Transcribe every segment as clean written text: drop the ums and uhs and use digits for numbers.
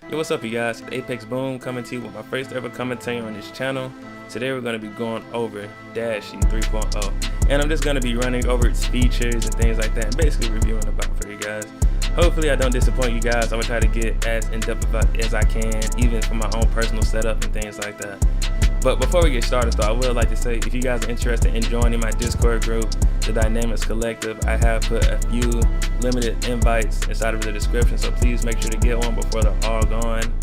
Yo, what's up you guys? It's Apex Boom coming to you with my first ever commentary on this channel. Today we're going to be going over Dashe 3.0 and I'm just going to be running over its features and things like that and basically reviewing about for you guys. Hopefully I don't disappoint you guys. I'm going to try to get as in-depth as I can, even for my own personal setup and things like that. But before we get started though, I would like to say if you guys are interested in joining my Discord group, the Dynamics Collective, I have put a few limited invites inside of the description, so please make sure to get one before they're all gone.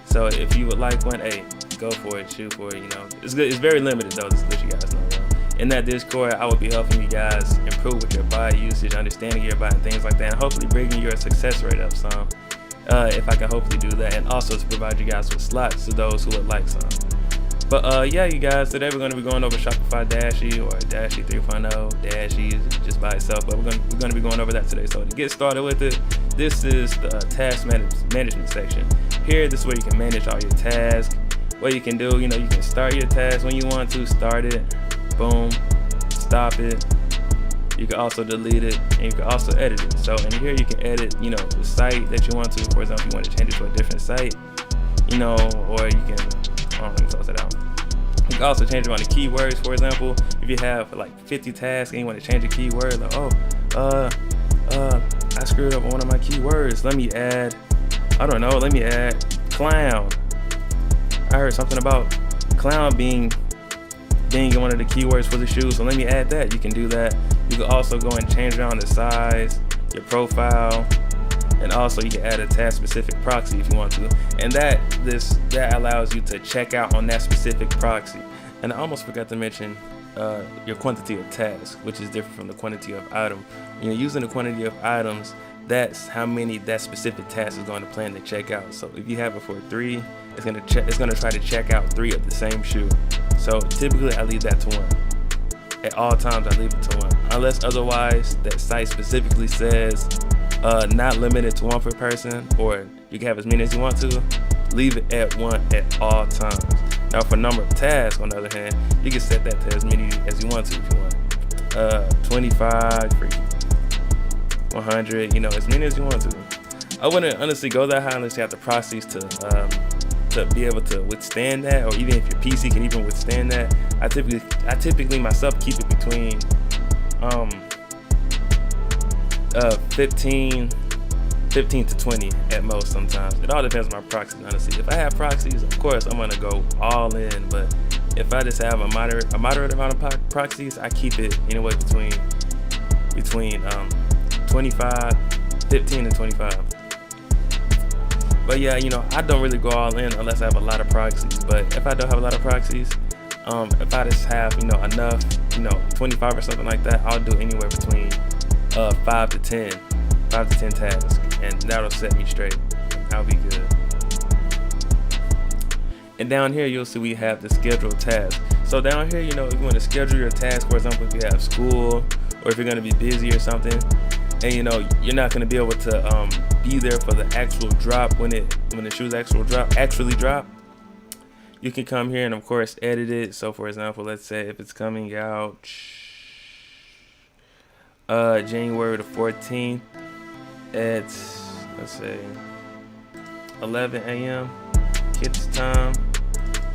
So if you would like one, hey, go for it, shoot for it, you know. It's good. It's very limited though, just to let you guys know though. In that Discord, I will be helping you guys improve with your bot usage, understanding your bot and things like that, and hopefully bringing your success rate up some. If I can hopefully do that, and also to provide you guys with slots to those who would like some. But yeah, you guys, today we're going to be going over Shopify Dashe or Dashe 3.0. Dashe is just by itself, but we're going to be going over that today. So to get started with it, this is the task management section. Here, this is where you can manage all your tasks. What you can do, you know, you can start your task when you want to, start it, boom, stop it. You can also delete it, and you can also edit it. So in here, you can edit, you know, the site that you want to. For example, you want to change it to a different site, you know, or you can, let me close it out. You can also change it on the keywords. For example, if you have like 50 tasks and you want to change a keyword, like, I screwed up on one of my keywords. Let me add, I don't know, let me add clown. I heard something about clown being one of the keywords for the shoes, so let me add that. You can do that. You can also go and change around the size, your profile, and also you can add a task specific proxy if you want to. And that allows you to check out on that specific proxy. And I almost forgot to mention your quantity of tasks, which is different from the quantity of item. When you're using the quantity of items, that's how many that specific task is going to plan to check out. So if you have it for 3, it's going to try to check out 3 of the same shoe. So typically I leave that to 1. At all times I leave it to 1, unless otherwise that site specifically says not limited to 1 per person, or you can have as many as you want to. Leave it at 1 at all times. Now for number of tasks, on the other hand, you can set that to as many as you want to if you want. 25, 100, you know, as many as you want to. I wouldn't honestly go that high unless you have the proxies to be able to withstand that, or even if your PC can even withstand that. I typically myself keep it between 15 to 20 at most sometimes. It all depends on my proxies, honestly. If I have proxies, of course, I'm gonna go all in, but if I just have a moderate amount of proxies, I keep it anywhere between 25, 15 and 25. But yeah, you know, I don't really go all in unless I have a lot of proxies. But if I don't have a lot of proxies, if I just have, you know, enough, you know, 25 or something like that, I'll do anywhere between 5 to 10 tasks, and that'll set me straight. I'll be good. And down here you'll see we have the scheduled tasks. So down here, you know, if you want to schedule your task, for example, if you have school or if you're going to be busy or something, and you know you're not going to be able to be there for the actual drop when the shoes actually drop, you can come here and of course edit it. So for example, let's say if it's coming out January the 14th at, let's say, 11 a.m. kids time,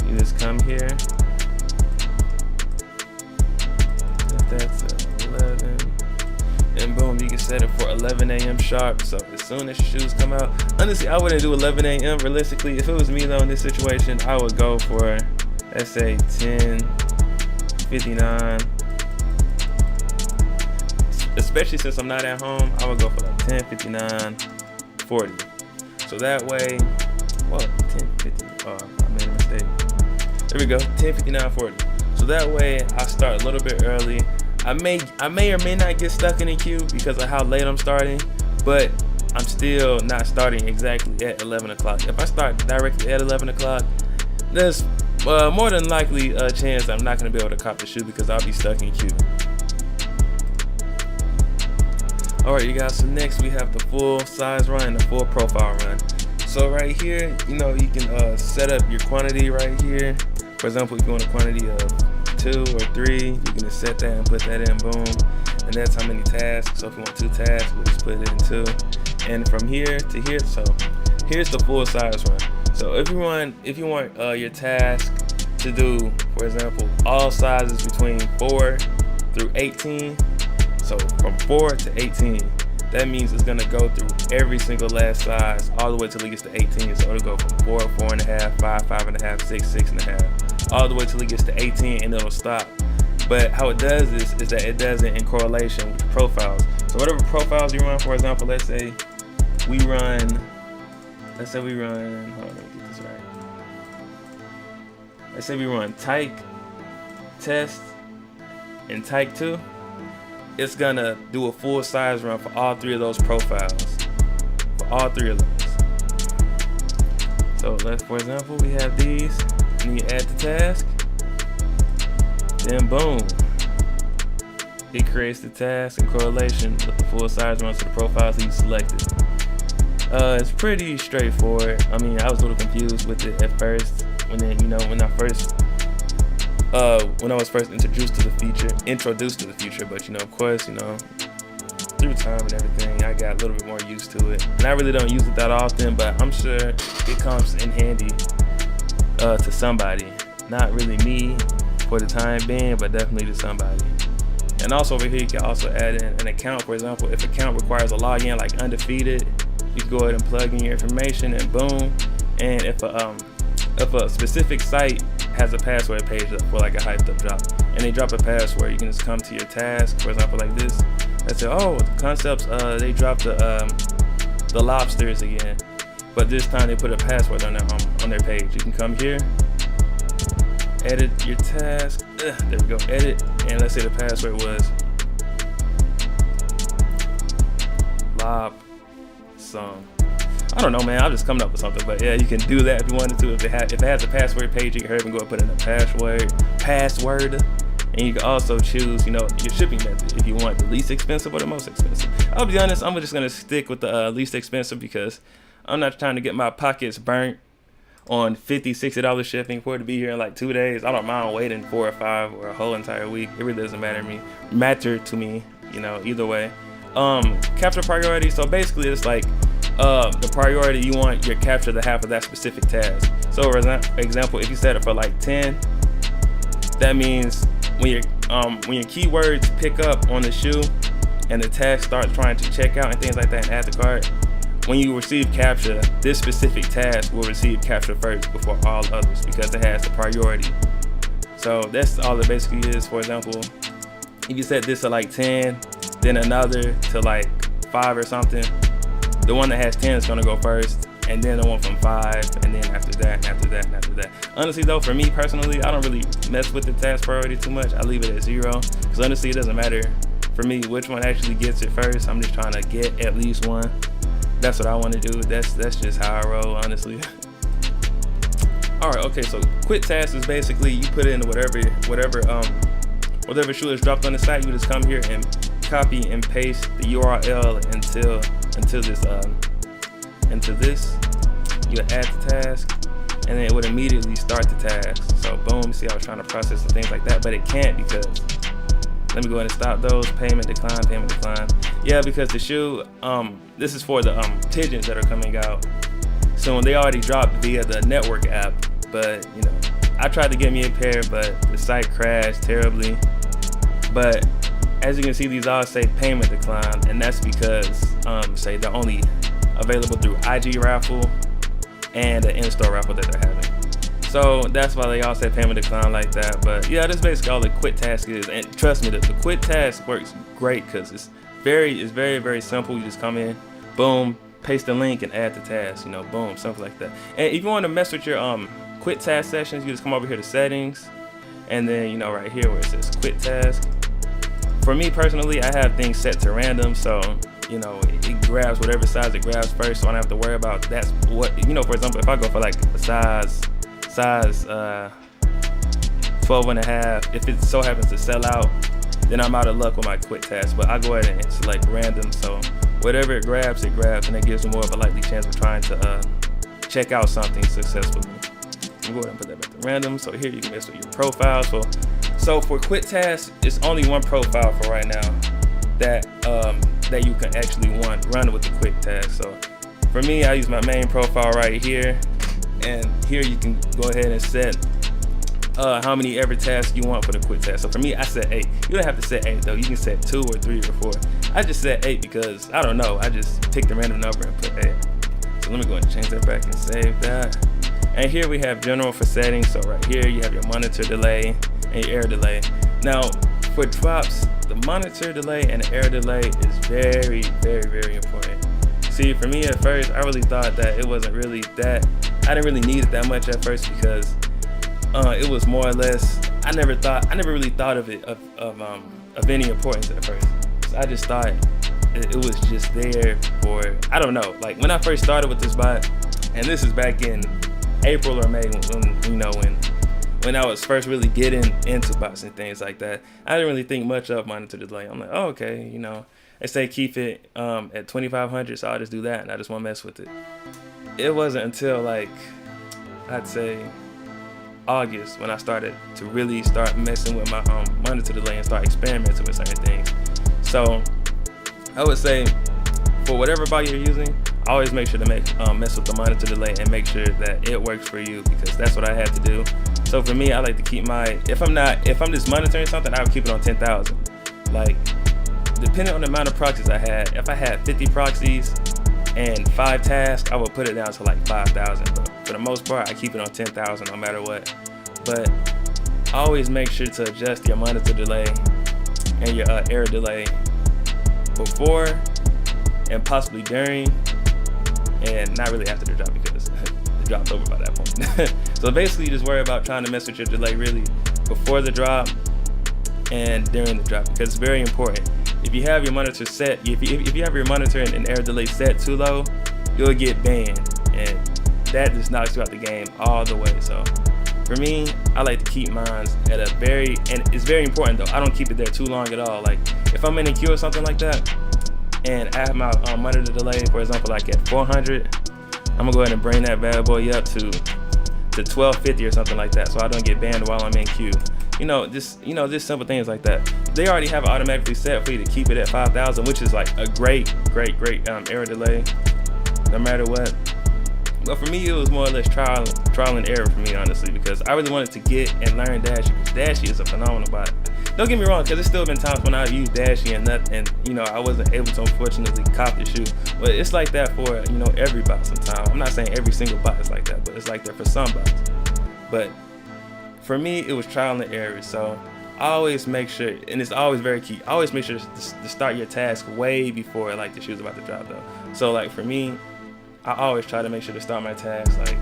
you just come here. If that's 11, and boom, you can set it for 11 a.m. sharp. So as soon as your shoes come out, honestly, I wouldn't do 11 a.m. realistically. If it was me though in this situation, I would go for, let's say, 10:59. Especially since I'm not at home, I would go for like 10:59, 40. So that way, well, 10:50. Oh, I made a mistake. There we go, 10:59, 40. So that way, I start a little bit early. I may or may not get stuck in the queue because of how late I'm starting, but I'm still not starting exactly at 11 o'clock. If I start directly at 11 o'clock, there's more than likely a chance I'm not going to be able to cop the shoe because I'll be stuck in queue. Alright you guys, so next we have the full size run and the full profile run. So right here, you know, you can set up your quantity right here. For example, if you want a quantity of 2 or 3, you can just set that and put that in, boom. And that's how many tasks. So if you want 2 tasks, we'll just put it in 2. And from here to here, so Here's the full size run. So if you want your task to do, for example, all sizes between 4 through 18, so from 4 to 18, that means it's gonna go through every single last size all the way till it gets to 18. So it'll go from 4, 4.5, 5, 5.5, 6, 6.5, all the way till it gets to 18, and it'll stop. But how it does this is that it does it in correlation with the profiles. So whatever profiles you run, for example, let's say we run, hold on, let me get this right. Let's say we run tyke, test, and tyke 2. It's gonna do a full size run for all 3 of those profiles. For all 3 of those. So let's, for example, we have these, and you add the task, then boom. It creates the task in correlation with the full size run to the profiles you selected. It's pretty straightforward. I mean, I was a little confused with it at first when I was first introduced to the feature, but of course, through time and everything, I got a little bit more used to it. And I really don't use it that often, but I'm sure it comes in handy to somebody. Not really me for the time being, but definitely to somebody. And also over here, you can also add in an account. For example, if account requires a login like Undefeated, you can go ahead and plug in your information and boom. And if a specific site has a password page for like a hyped up job, and they drop a password, you can just come to your task, for example, like this. Let's say, oh, the concepts, they dropped the lobsters again, but this time they put a password on their page. You can come here, edit your task. There we go, edit, and let's say the password was lob some. I don't know, man. I'm just coming up with something, but yeah, you can do that if you wanted to. If it has a password page, you can hurry up and go and put in a password, and you can also choose, your shipping method if you want the least expensive or the most expensive. I'll be honest, I'm just gonna stick with the least expensive because I'm not trying to get my pockets burnt on $50, $60 shipping for it to be here in like 2 days. I don't mind waiting 4 or 5 or a whole entire week. It really doesn't matter to me, either way. Capture priority. So basically, it's like the priority you want your capture to have for that specific task. So for example, if you set it for like 10, that means when your keywords pick up on the shoe and the task starts trying to check out and things like that and add to cart, when you receive capture, this specific task will receive capture first before all others because it has the priority. So that's all it basically is. For example, if you set this to like 10, then another to like 5 or something, the one that has 10 is gonna go first, and then the one from 5, and then after that, and after that, and after that. Honestly though, for me personally, I don't really mess with the task priority too much. I leave it at 0, because honestly it doesn't matter for me which one actually gets it first. I'm just trying to get at least one. That's what I want to do. That's just how I roll, honestly. Alright, okay, so quit task is basically you put in whatever shoe is dropped on the site. You just come here and copy and paste the URL into this. You add the task, and then it would immediately start the task. So boom, see, I was trying to process and things like that, but it can't because, let me go ahead and stop those. Payment decline. Yeah, because the shoe, this is for the pigeons that are coming out. So when they already dropped via the network app, but I tried to get me a pair, but the site crashed terribly. But as you can see, these all say payment decline, and that's because say they're only available through IG raffle and an in-store raffle that they're having. So that's why they all say payment decline like that. But yeah, that's basically all the quit task is. And trust me, the quit task works great because it's very, very simple. You just come in, boom, paste the link and add the task, boom, something like that. And if you want to mess with your quit task sessions, you just come over here to settings, and then right here where it says quit task. For me personally, I have things set to random, so it grabs whatever size it grabs first, so I don't have to worry about that's what, for example, if I go for like a size 12.5, if it so happens to sell out, then I'm out of luck with my quit task. But I go ahead and select random, so whatever it grabs, and it gives you more of a likely chance of trying to check out something successfully. I'm go ahead and put that back to random. So here you can mess with your profile. So for quit tasks, it's only one profile for right now that you can actually run with the quick task. So for me, I use my main profile right here, and here you can go ahead and set how many every task you want for the quick task. So for me, I set 8. You don't have to set 8 though. You can set 2 or 3 or 4. I just set 8 because I don't know. I just picked a random number and put 8. So let me go ahead and change that back and save that. And here we have general for settings. So right here you have your monitor delay and your air delay. Now for drops, the monitor delay and the air delay is very, very, very important. See, for me at first, I really thought that it wasn't really that. I didn't really need it that much at first because it was more or less. I never really thought of it of any importance at first. So I just thought it was just there for, I don't know. Like when I first started with this bot, and this is back in April or May when I was first really getting into bots and things like that. I didn't really think much of monitor delay. I'm like, oh, okay, they say keep it at 2500, so I'll just do that, and I just won't mess with it. It wasn't until like, I'd say August when I started to really start messing with my monitor delay and start experimenting with certain things. So I would say for whatever bot you're using, always make sure to mess with the monitor delay and make sure that it works for you, because that's what I had to do. So for me, I like to keep if I'm just monitoring something, I would keep it on 10,000. Like depending on the amount of proxies I had, if I had 50 proxies and 5 tasks, I would put it down to like 5,000. But for the most part, I keep it on 10,000 no matter what. But always make sure to adjust your monitor delay and your air delay before and possibly during, and not really after the drop because the drop's over by that point. So basically, just worry about trying to mess with your delay really before the drop and during the drop, because it's very important. If you have your monitor set, if you have your monitor and air delay set too low, you'll get banned, and that just knocks you out the game all the way. So for me, I like to keep mine at a and it's very important though, I don't keep it there too long at all. Like if I'm in a queue or something like that, and I have my monitor delay, for example, like at 400, I'm gonna go ahead and bring that bad boy up to 1250 or something like that, so I don't get banned while I'm in queue. Just simple things like that. They already have it automatically set for you to keep it at 5,000, which is like a great error delay, no matter what. But for me, it was more or less trial and error for me, honestly, because I really wanted to get and learn Dashe. Dashe is a phenomenal bot. Don't get me wrong, because there's still been times when I've used Dashe and I wasn't able to unfortunately cop the shoe. But it's like that for every bot sometimes. I'm not saying every single bot is like that, but it's like that for some bots. But for me, it was trial and error. So I always make sure, and it's always very key, always make sure to start your task way before like the shoe's about to drop though. So like for me, I always try to make sure to start my task like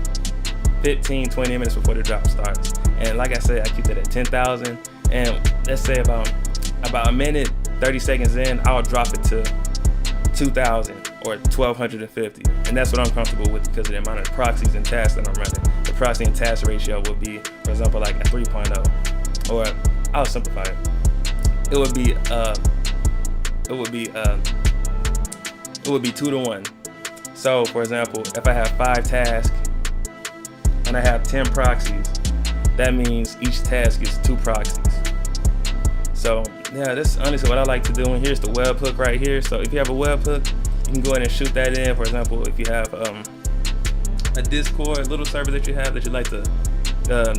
15-20 minutes before the drop starts. And like I said, I keep that at 10,000. And let's say about a minute, 30 seconds in, I'll drop it to 2,000 or 1,250. And that's what I'm comfortable with because of the amount of proxies and tasks that I'm running. The proxy and task ratio would be, for example, like a 3.0. Or I'll simplify it. It would be 2 to 1. So for example, if I have 5 tasks and I have 10 proxies, that means each task is 2 proxies. So yeah, that's honestly what I like to do. And here's the webhook right here. So if you have a webhook, you can go ahead and shoot that in. For example, if you have a Discord little server that you have that you like to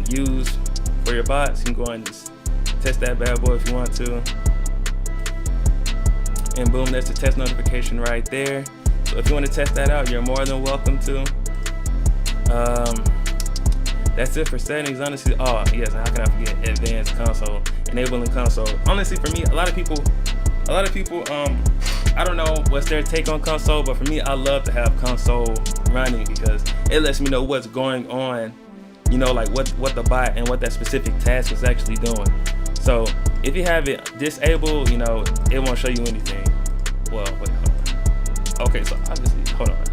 use for your bots, you can go ahead and just test that bad boy if you want to. And boom, that's the test notification right there. So if you want to test that out, you're more than welcome to. That's it for settings, honestly. Oh yes, how can I forget advanced console, enabling console. Honestly, for me, a lot of people, I don't know what's their take on console, but for me, I love to have console running because it lets me know what's going on, like what the bot and what that specific task is actually doing. So if you have it disabled, it won't show you anything. Well, wait, hold on. Okay, so obviously, hold on.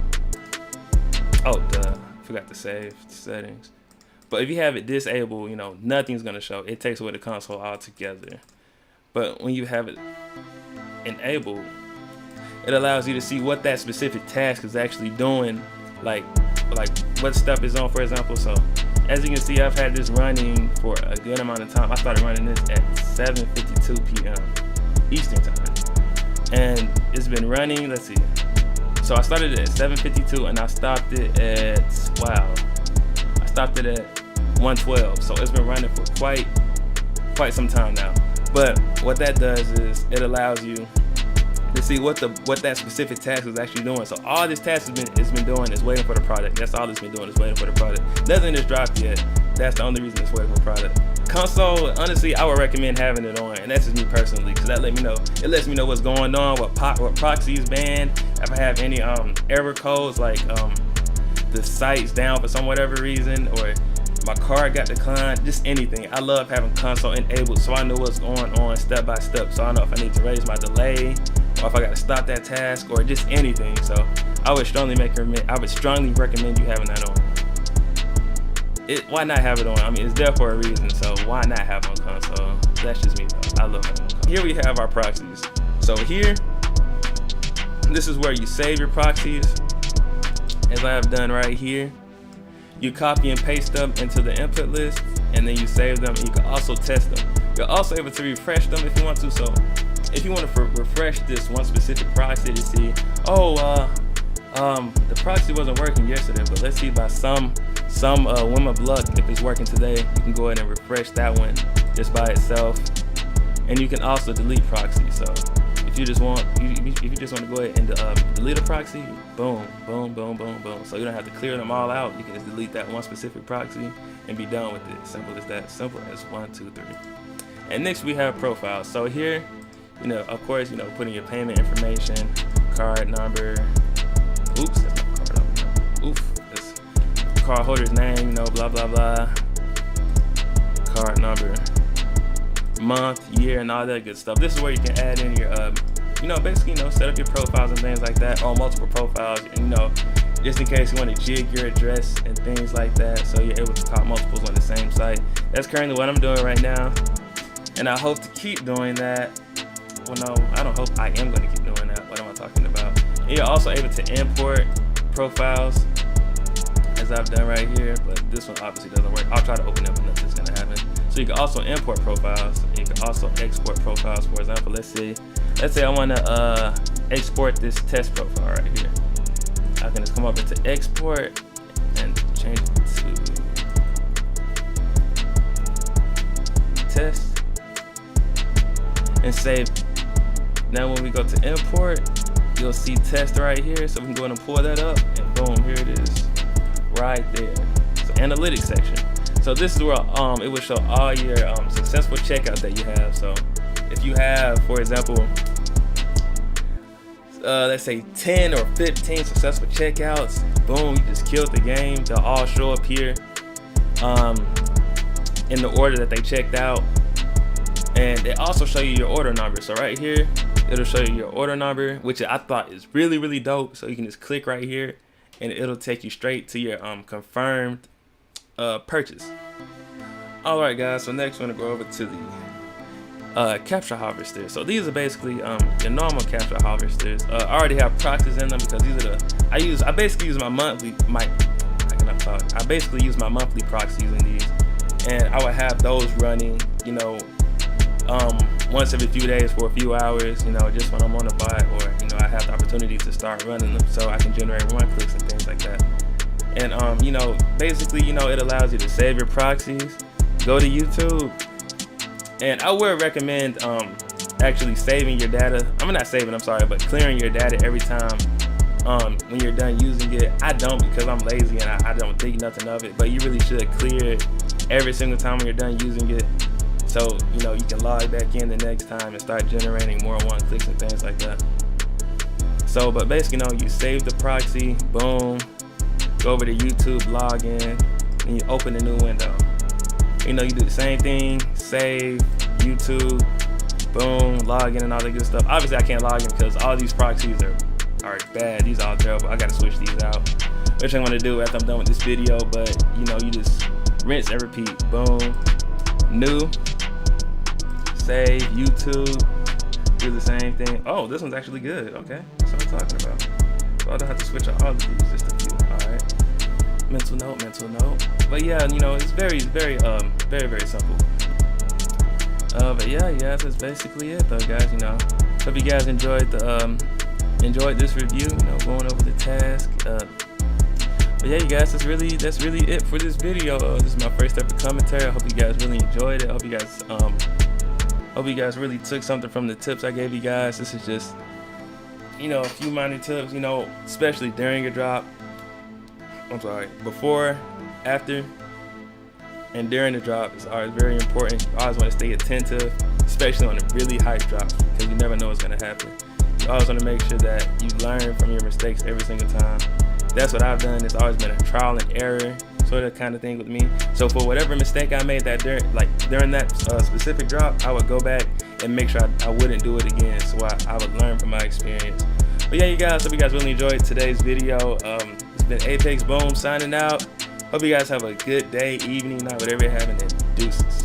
Oh, duh, forgot to save settings. But if you have it disabled, nothing's gonna show. It takes away the console altogether. But when you have it enabled, it allows you to see what that specific task is actually doing, like what step is on, for example. So as you can see, I've had this running for a good amount of time. I started running this at 7:52 p.m. Eastern time. And it's been running, let's see, So I started it at 752 and I stopped it at, wow, I stopped it at 112. So it's been running for quite some time now. But what that does is it allows you to see what that specific task is actually doing. So all this task has been doing is waiting for the product. That's all it's been doing is waiting for the product. Nothing is dropped yet. That's the only reason it's waiting for the product. Console, honestly, I would recommend having it on, and that's just me personally, because that lets me know what's going on, what proxy is banned, if I have any error codes, like the site's down for some whatever reason, or my card got declined, just anything. I love having console enabled so I know what's going on step by step, so I know if I need to raise my delay, or if I got to stop that task, or just anything. So I would strongly recommend you having that on. Why not have it on? I mean, it's there for a reason, so why not have it on console? That's just me though. I love it. Here we have our proxies. So here, this is where you save your proxies, as I have done right here. You copy and paste them into the input list, and then you save them, and you can also test them. You're also able to refresh them if you want to. So if you want to refresh this one specific proxy to see, the proxy wasn't working yesterday, but let's see by some whim of luck, if it's working today, you can go ahead and refresh that one just by itself. And you can also delete proxy. So if you just want to go ahead and delete a proxy, boom, boom, boom, boom, boom. So you don't have to clear them all out. You can just delete that one specific proxy and be done with it. Simple as that. Simple as 1, 2, 3. And next we have profiles. So here, of course, putting your payment information, card number. Oops, that's my card number. Oof, that's card holder's name, blah blah blah. Card number, month, year, and all that good stuff. This is where you can add in your, basically, set up your profiles and things like that, or multiple profiles, just in case you want to jig your address and things like that, so you're able to call multiples on the same site. That's currently what I'm doing right now, and I hope to keep doing that. Well, no, I don't hope. I am going to keep doing that. What am I talking about? And you're also able to import profiles, as I've done right here, but this one obviously doesn't work. I'll try to open it, but nothing's going to happen. So you can also import profiles, and you can also export profiles. For example, let's say I want to export this test profile right here. I can just come over to export and change it to test and save. Now when we go to import, you'll see test right here. So we can go ahead and pull that up, and boom, here it is right there. So analytics section. So this is where it will show all your successful checkouts that you have. So if you have, for example, let's say 10 or 15 successful checkouts, boom, you just killed the game. They'll all show up here in the order that they checked out. And they also show you your order number. So right here, it'll show you your order number, which I thought is really, really dope. So you can just click right here, and it'll take you straight to your confirmed purchase. All right, guys. So next, we're gonna go over to the capture harvesters. So these are basically your normal capture harvesters. I already have proxies in them because these are I basically use my monthly I basically use my monthly proxies in these, and I would have those running, once every few days for a few hours, just when I'm on the bot, or I have the opportunity to start running them, so I can generate run clicks and things like that. And basically, it allows you to save your proxies, go to YouTube, and I would recommend actually saving your data. But clearing your data every time when you're done using it. I don't, because I'm lazy and I don't think nothing of it, but you really should clear it every single time when you're done using it. So, you can log back in the next time and start generating more one clicks and things like that. So, but basically, you save the proxy, boom, go over to YouTube, log in, and you open a new window. You do the same thing, save, YouTube, boom, log in and all that good stuff. Obviously, I can't log in because all these proxies are bad. These are all terrible. I got to switch these out, which I'm going to do after I'm done with this video. But, you just rinse and repeat, boom, new, save, YouTube, do the same thing. Oh, this one's actually good. Okay, that's what I'm talking about. So I don't have to switch out all of these, just a few. All right. Mental note. But yeah, it's very, very simple. But yeah, that's basically it though, guys. Hope you guys enjoyed the enjoyed this review, going over the task. But yeah, you guys, that's really it for this video. This is my first ever commentary. I hope you guys really enjoyed it. I hope you guys really took something from the tips I gave you guys. This is just, a few minor tips, especially during a drop. I'm sorry, before, after, and during the drop is always very important. You always want to stay attentive, especially on the really hype drops, because you never know what's going to happen. You always want to make sure that you learn from your mistakes every single time. That's what I've done. It's always been a trial and error sort of kind of thing with me. So for whatever mistake I made that during that specific drop, I would go back and make sure I wouldn't do it again. So I would learn from my experience. But yeah, you guys, hope you guys really enjoyed today's video. It's been Apex Boom signing out. Hope you guys have a good day, evening, night, whatever you're having, and deuces.